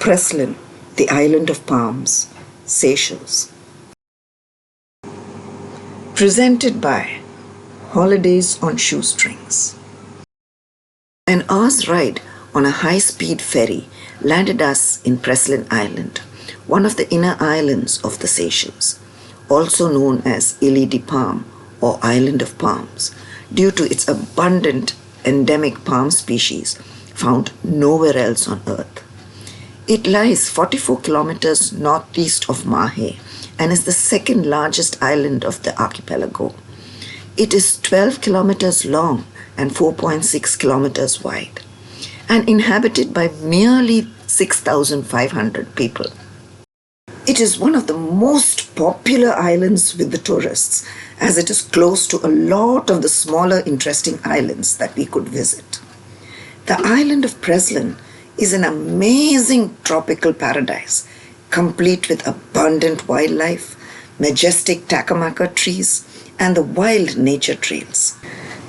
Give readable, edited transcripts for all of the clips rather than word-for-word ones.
Praslin, the island of palms, Seychelles. Presented by Holidays on Shoestrings. An hour's ride on a high-speed ferry landed us in Praslin Island, one of the inner islands of the Seychelles, also known as Île de Palme or Island of Palms, due to its abundant endemic palm species found nowhere else on Earth. It lies 44 kilometers northeast of Mahé and is the second largest island of the archipelago. It is 12 kilometers long and 4.6 kilometers wide, and inhabited by merely 6,500 people. It is one of the most popular islands with the tourists, as it is close to a lot of the smaller interesting islands that we could visit. The island of Praslin is an amazing tropical paradise, complete with abundant wildlife, majestic takamaka trees, and the wild nature trails.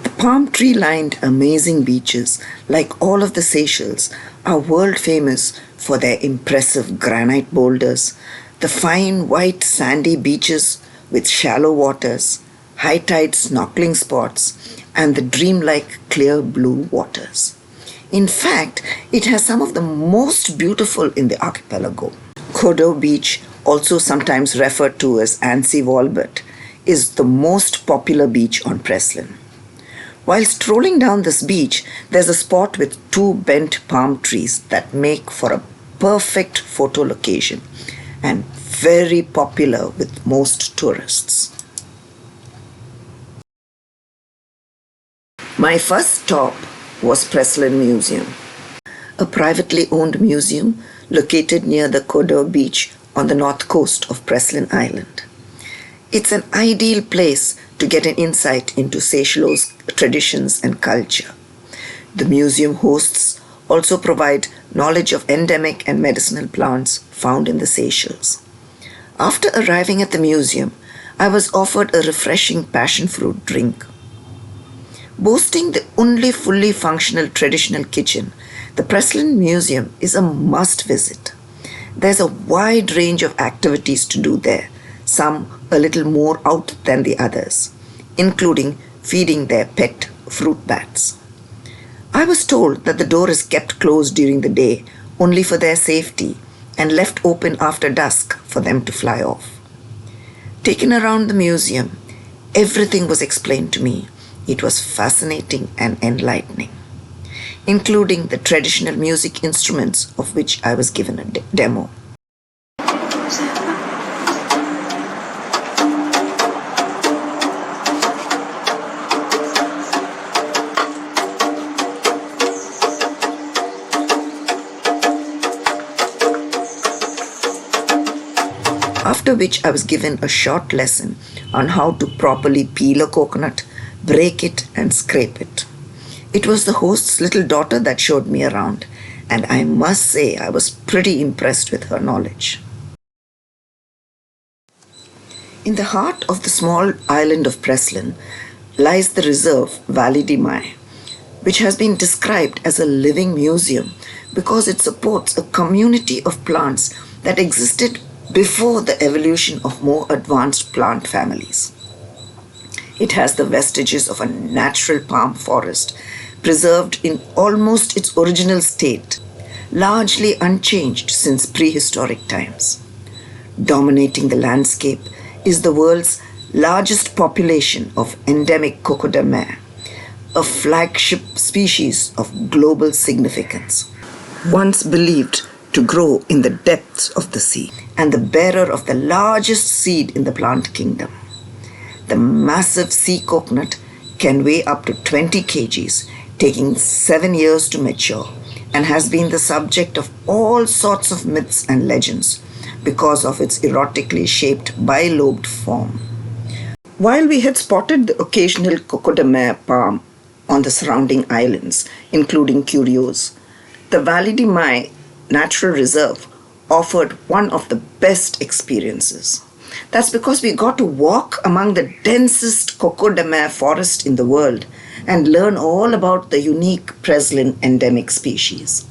The palm tree-lined amazing beaches, like all of the Seychelles, are world famous for their impressive granite boulders, the fine white sandy beaches with shallow waters, high tide snorkeling spots, and the dreamlike clear blue waters. In fact, it has some of the most beautiful in the archipelago. Coco Beach, also sometimes referred to as Annecy Walbert, is the most popular beach on Praslin. While strolling down this beach, there's a spot with 2 bent palm trees that make for a perfect photo location and very popular with most tourists. My first stop was Praslin Museum, a privately owned museum located near the Coco Beach on the north coast of Praslin Island. It's an ideal place to get an insight into Seychelles traditions and culture. The museum hosts also provide knowledge of endemic and medicinal plants found in the Seychelles. After arriving at the museum, I was offered a refreshing passion fruit drink. Boasting the only fully functional traditional kitchen, the Praslin Museum is a must visit. There's a wide range of activities to do there, some a little more out than the others, including feeding their pet fruit bats. I was told that the door is kept closed during the day only for their safety and left open after dusk for them to fly off. Taken around the museum, everything was explained to me. It was fascinating and enlightening, including the traditional music instruments of which I was given a demo. After which I was given a short lesson on how to properly peel a coconut, break it and scrape it. It was the host's little daughter that showed me around, and I must say I was pretty impressed with her knowledge. In the heart of the small island of Praslin lies the reserve Valley de Mahé, which has been described as a living museum because it supports a community of plants that existed before the evolution of more advanced plant families. It has the vestiges of a natural palm forest, preserved in almost its original state, largely unchanged since prehistoric times. Dominating the landscape is the world's largest population of endemic coco-de-mer, a flagship species of global significance, once believed to grow in the depths of the sea, and the bearer of the largest seed in the plant kingdom. The massive sea coconut can weigh up to 20 kgs, taking 7 years to mature, and has been the subject of all sorts of myths and legends because of its erotically shaped bilobed form. While we had spotted the occasional coco-de-mer palm on the surrounding islands, including Curios, the Valley de Mahé Natural Reserve offered one of the best experiences. That's because we got to walk among the densest coco-de-mer forest in the world and learn all about the unique Praslin endemic species.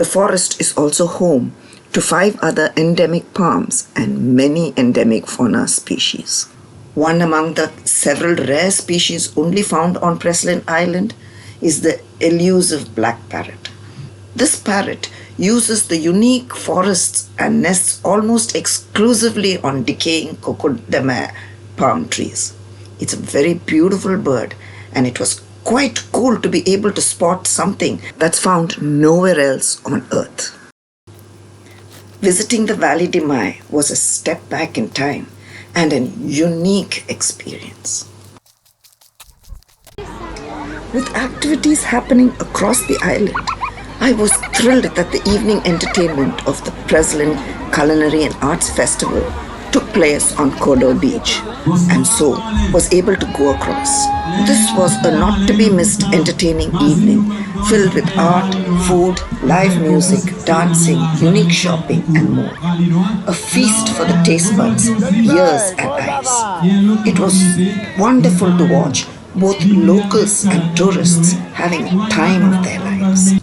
The The forest is also home to 5 other endemic palms and many endemic fauna species. One among the several rare species only found on Praslin Island is the elusive black parrot. This parrot uses the unique forests and nests almost exclusively on decaying coco-de-mer palm trees. It's a very beautiful bird, and it was quite cool to be able to spot something that's found nowhere else on earth. Visiting the Valley de Mahé was a step back in time and a unique experience. With activities happening across the island, I was thrilled that the evening entertainment of the Praslin Culinary and Arts Festival took place on Kodo Beach, and so was able to go across. This was a not-to-be-missed entertaining evening filled with art, food, live music, dancing, unique shopping, and more. A feast for the taste buds, ears, and eyes. It was wonderful to watch both locals and tourists having a time of their lives.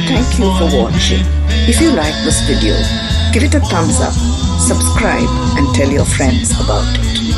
Thank you for watching. If you like this video, give it a thumbs up, subscribe, and tell your friends about it.